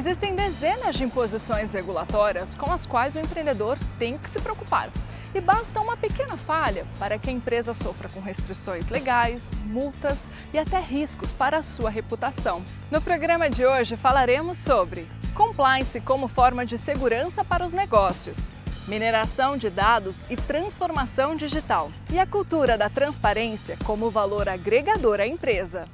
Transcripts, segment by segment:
Existem dezenas de imposições regulatórias com as quais o empreendedor tem que se preocupar. E basta uma pequena falha para que a empresa sofra com restrições legais, multas e até riscos para a sua reputação. No programa de hoje falaremos sobre compliance como forma de segurança para os negócios, mineração de dados e transformação digital, e a cultura da transparência como valor agregador à empresa.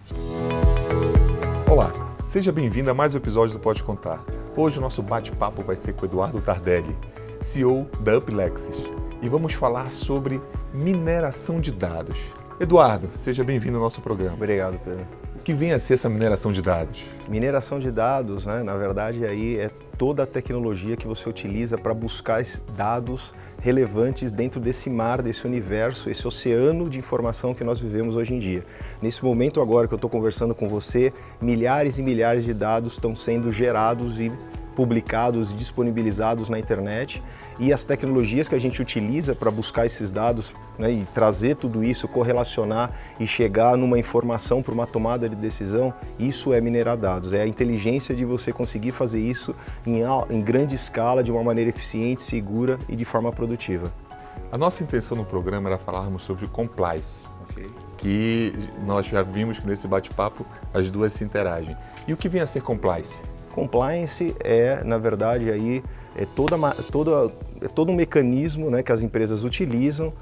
Olá, seja bem-vindo a mais um episódio do Pode Contar. Hoje o nosso bate-papo vai ser com o Eduardo Tardelli, CEO da UpLexis, e vamos falar sobre mineração de dados. Eduardo, seja bem-vindo ao nosso programa. Obrigado, Pedro. O que vem a ser essa mineração de dados? Mineração de dados, na verdade, aí é toda a tecnologia que você utiliza para buscar dados relevantes dentro desse mar, desse universo, esse oceano de informação que nós vivemos hoje em dia. Nesse momento agora que eu estou conversando com você, milhares e milhares de dados estão sendo gerados e publicados e disponibilizados na internet, e as tecnologias que a gente utiliza para buscar esses dados, e trazer tudo isso, correlacionar e chegar numa informação para uma tomada de decisão, isso é minerar dados, é a inteligência de você conseguir fazer isso em grande escala, de uma maneira eficiente, segura e de forma produtiva. A nossa intenção no programa era falarmos sobre compliance, que nós já vimos que nesse bate-papo as duas se interagem. E o que vem a ser compliance? Compliance é, na verdade, aí, todo um mecanismo, que as empresas utilizam,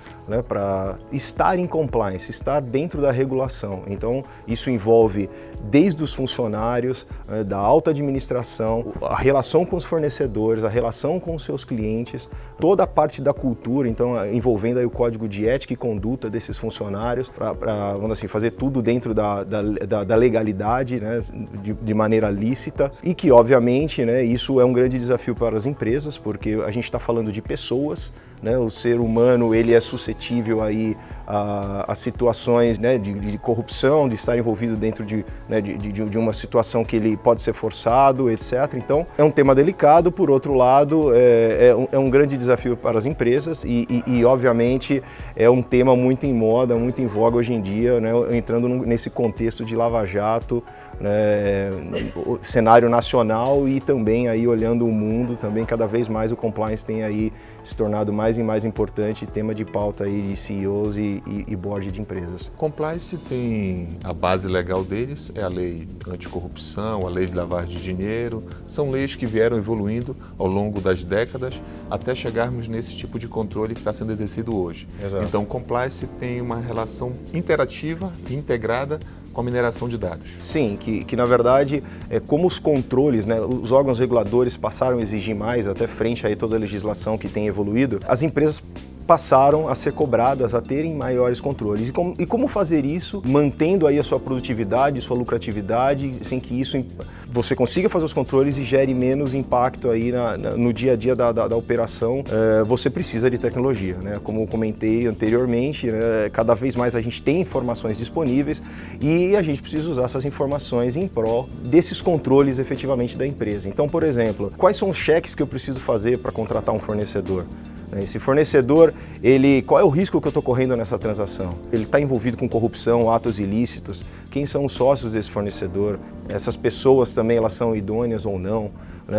para estar em compliance, estar dentro da regulação. Então, isso envolve desde os funcionários, da alta administração, a relação com os fornecedores, a relação com os seus clientes, toda a parte da cultura, então envolvendo aí o código de ética e conduta desses funcionários, para vamos assim, fazer tudo dentro da legalidade, de maneira lícita, e que, obviamente, isso é um grande desafio para as empresas, porque a gente está falando de pessoas, o ser humano ele é suscetível aí a situações de corrupção, de estar envolvido dentro de uma situação que ele pode ser forçado, etc. Então, é um tema delicado, por outro lado, é um grande desafio para as empresas e obviamente, é um tema muito em moda, muito em voga hoje em dia, entrando nesse contexto de lava-jato, cenário nacional e também aí olhando o mundo, também cada vez mais o compliance tem aí se tornado mais e mais importante, tema de pauta aí de CEOs e board de empresas. Compliance tem a base legal deles, é a lei anticorrupção, a lei de lavagem de dinheiro, são leis que vieram evoluindo ao longo das décadas até chegarmos nesse tipo de controle que está sendo exercido hoje. Exato. Então, compliance tem uma relação interativa e integrada com a mineração de dados. Sim, que na verdade, como os controles, os órgãos reguladores passaram a exigir mais, até frente a toda a legislação que tem evoluído, as empresas passaram a ser cobradas, a terem maiores controles. E como fazer isso, mantendo aí a sua produtividade, sua lucratividade, sem que isso você consiga fazer os controles e gere menos impacto aí no dia a dia da operação. Você precisa de tecnologia, Como eu comentei anteriormente, cada vez mais a gente tem informações disponíveis e a gente precisa usar essas informações em prol desses controles efetivamente da empresa. Então, por exemplo, quais são os cheques que eu preciso fazer para contratar um fornecedor? Esse fornecedor, qual é o risco que eu estou correndo nessa transação? Ele está envolvido com corrupção, atos ilícitos? Quem são os sócios desse fornecedor? Essas pessoas também, elas são idôneas ou não?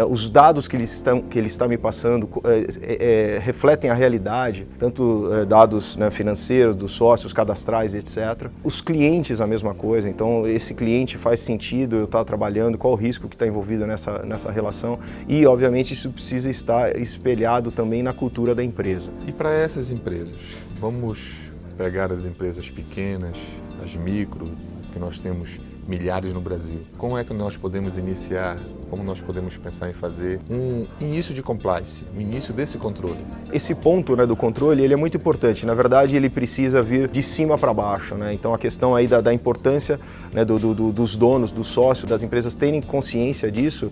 Os dados que ele está me passando refletem a realidade, tanto dados financeiros, dos sócios, cadastrais, etc. Os clientes, a mesma coisa. Então, esse cliente faz sentido eu estar trabalhando, qual o risco que está envolvido nessa relação? E, obviamente, isso precisa estar espelhado também na cultura da empresa. E para essas empresas, vamos pegar as empresas pequenas, as micro, que nós temos milhares no Brasil. Como é que nós podemos iniciar, como nós podemos pensar em fazer um início de compliance, um início desse controle? Esse ponto do controle ele é muito importante. Na verdade, ele precisa vir de cima para baixo. Então, a questão aí da importância dos donos, dos sócios, das empresas terem consciência disso.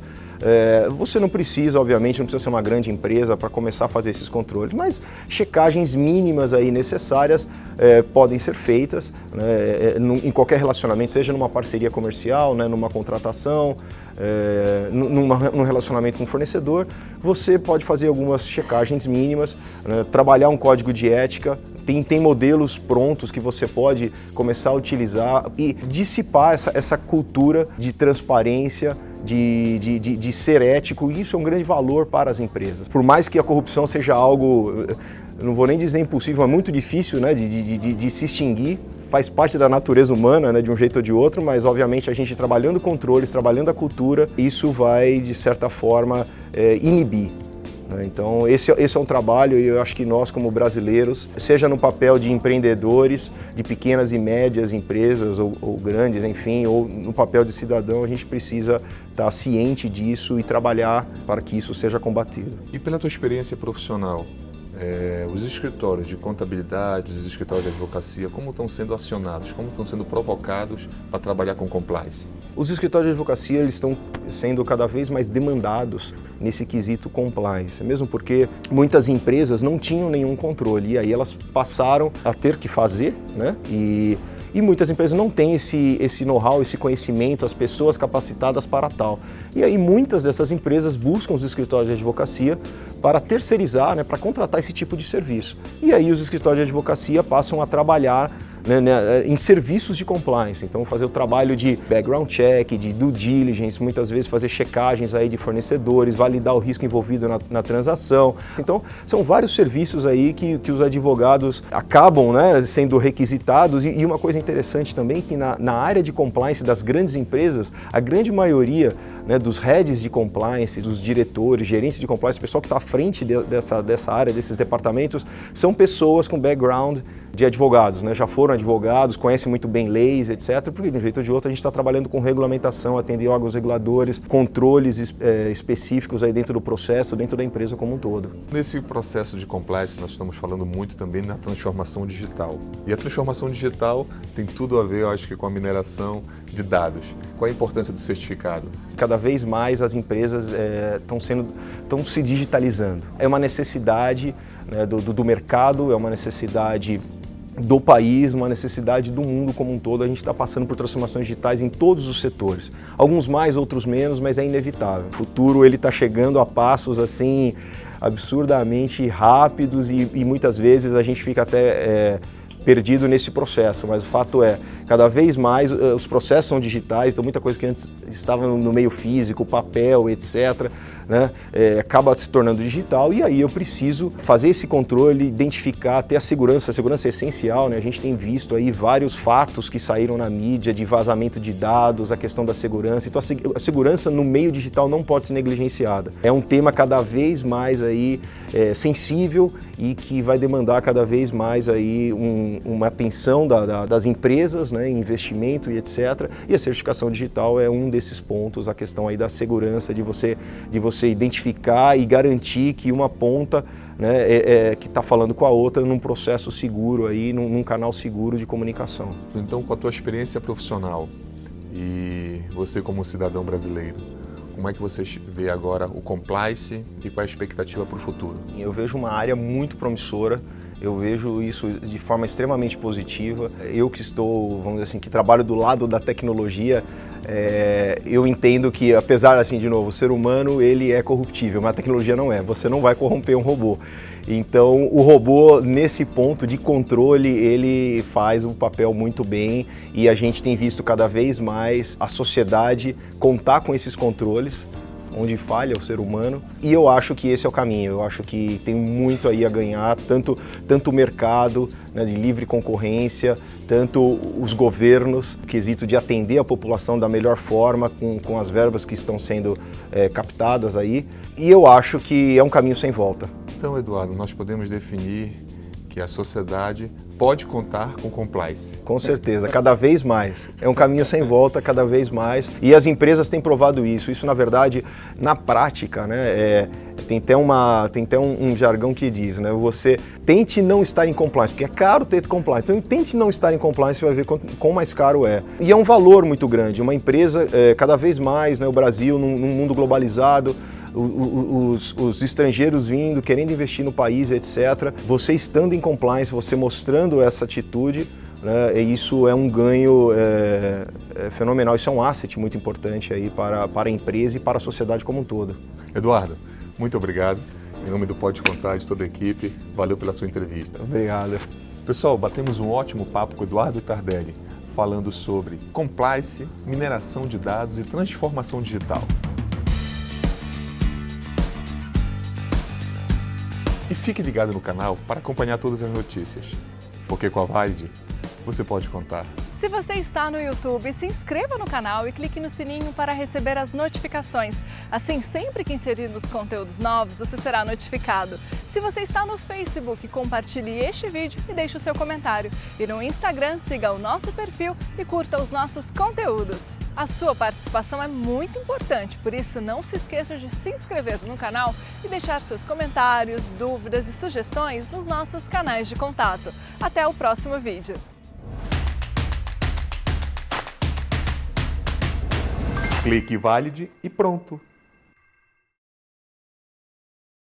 Você não precisa, obviamente, não precisa ser uma grande empresa para começar a fazer esses controles, mas checagens mínimas aí necessárias podem ser feitas em qualquer relacionamento, seja numa parceria comercial, numa contratação, num relacionamento com o fornecedor. Você pode fazer algumas checagens mínimas, trabalhar um código de ética, tem modelos prontos que você pode começar a utilizar e dissipar essa cultura de transparência, de ser ético, e isso é um grande valor para as empresas. Por mais que a corrupção seja algo, não vou nem dizer impossível, é muito difícil, né, de se extinguir, faz parte da natureza humana, né, de um jeito ou de outro, mas obviamente a gente trabalhando controles, trabalhando a cultura, isso vai, de certa forma, inibir. Então esse é um trabalho, e eu acho que nós como brasileiros, seja no papel de empreendedores, de pequenas e médias empresas ou grandes, enfim, ou no papel de cidadão, a gente precisa estar ciente disso e trabalhar para que isso seja combatido. E pela tua experiência profissional, os escritórios de contabilidade, os escritórios de advocacia, como estão sendo acionados, como estão sendo provocados para trabalhar com compliance? Os escritórios de advocacia, eles estão sendo cada vez mais demandados nesse quesito compliance, mesmo porque muitas empresas não tinham nenhum controle, e aí elas passaram a ter que fazer, né? E muitas empresas não têm esse know-how, esse conhecimento, as pessoas capacitadas para tal. E aí muitas dessas empresas buscam os escritórios de advocacia para terceirizar, né, para contratar esse tipo de serviço. E aí os escritórios de advocacia passam a trabalhar, né, em serviços de compliance, então fazer o trabalho de background check, de due diligence, muitas vezes fazer checagens aí de fornecedores, validar o risco envolvido na transação. Então são vários serviços aí que os advogados acabam, né, sendo requisitados, e uma coisa interessante também que na área de compliance das grandes empresas, a grande maioria, né, dos heads de compliance, dos diretores, gerentes de compliance, o pessoal que está à frente dessa área, desses departamentos, são pessoas com background de advogados, né? Já foram advogados, conhecem muito bem leis, etc. Porque de um jeito ou de outro a gente está trabalhando com regulamentação, atender órgãos reguladores, controles específicos aí dentro do processo, dentro da empresa como um todo. Nesse processo de compliance nós estamos falando muito também na transformação digital. E a transformação digital tem tudo a ver, eu acho que, com a mineração de dados. Qual a importância do certificado? Cada vez mais as empresas estão se digitalizando. É uma necessidade, né, do mercado, é uma necessidade do país, uma necessidade do mundo como um todo. A gente está passando por transformações digitais em todos os setores. Alguns mais, outros menos, mas é inevitável. O futuro ele está chegando a passos assim absurdamente rápidos e muitas vezes a gente fica até perdido nesse processo, mas o fato é, cada vez mais os processos são digitais, então muita coisa que antes estava no meio físico, papel, etc., né, acaba se tornando digital, e aí eu preciso fazer esse controle, identificar, ter a segurança é essencial, né? A gente tem visto aí vários fatos que saíram na mídia de vazamento de dados, a questão da segurança, então a segurança no meio digital não pode ser negligenciada. É um tema cada vez mais aí sensível e que vai demandar cada vez mais aí uma atenção das empresas, né, investimento e etc. E a certificação digital é um desses pontos, a questão aí da segurança, de você identificar e garantir que uma ponta, né, que está falando com a outra num processo seguro aí, num canal seguro de comunicação. Então, com a tua experiência profissional e você como cidadão brasileiro, como é que você vê agora o compliance e qual é a expectativa para o futuro? Eu vejo uma área muito promissora, eu vejo isso de forma extremamente positiva. Eu que estou, vamos dizer assim, que trabalho do lado da tecnologia, eu entendo que, apesar, assim, de novo, o ser humano ele é corruptível, mas a tecnologia não é. Você não vai corromper um robô. Então, o robô, nesse ponto de controle, ele faz um papel muito bem, e a gente tem visto cada vez mais a sociedade contar com esses controles, onde falha o ser humano, e eu acho que esse é o caminho. Eu acho que tem muito aí a ganhar, tanto o mercado, né, de livre concorrência, tanto os governos, o quesito de atender a população da melhor forma, com as verbas que estão sendo captadas aí, e eu acho que é um caminho sem volta. Então, Eduardo, nós podemos definir que a sociedade pode contar com compliance. Com certeza, cada vez mais. É um caminho sem volta, cada vez mais. E as empresas têm provado isso. Isso, na verdade, na prática, né, tem até um jargão que diz, né, você tente não estar em compliance, porque é caro ter compliance. Então, tente não estar em compliance, você vai ver quão mais caro é. E é um valor muito grande. Uma empresa, cada vez mais, né, o Brasil, num mundo globalizado, os estrangeiros vindo, querendo investir no país, etc. Você estando em compliance, você mostrando essa atitude, né, isso é um ganho fenomenal. Isso é um asset muito importante aí para a empresa e para a sociedade como um todo. Eduardo, muito obrigado. Em nome do Pode Contar, de toda a equipe, valeu pela sua entrevista. Obrigado. Pessoal, batemos um ótimo papo com o Eduardo Tardelli, falando sobre compliance, mineração de dados e transformação digital. E fique ligado no canal para acompanhar todas as notícias, porque com a Valid você pode contar. Se você está no YouTube, se inscreva no canal e clique no sininho para receber as notificações. Assim, sempre que inserirmos conteúdos novos, você será notificado. Se você está no Facebook, compartilhe este vídeo e deixe o seu comentário. E no Instagram, siga o nosso perfil e curta os nossos conteúdos. A sua participação é muito importante, por isso não se esqueça de se inscrever no canal e deixar seus comentários, dúvidas e sugestões nos nossos canais de contato. Até o próximo vídeo! Clique Valid e pronto!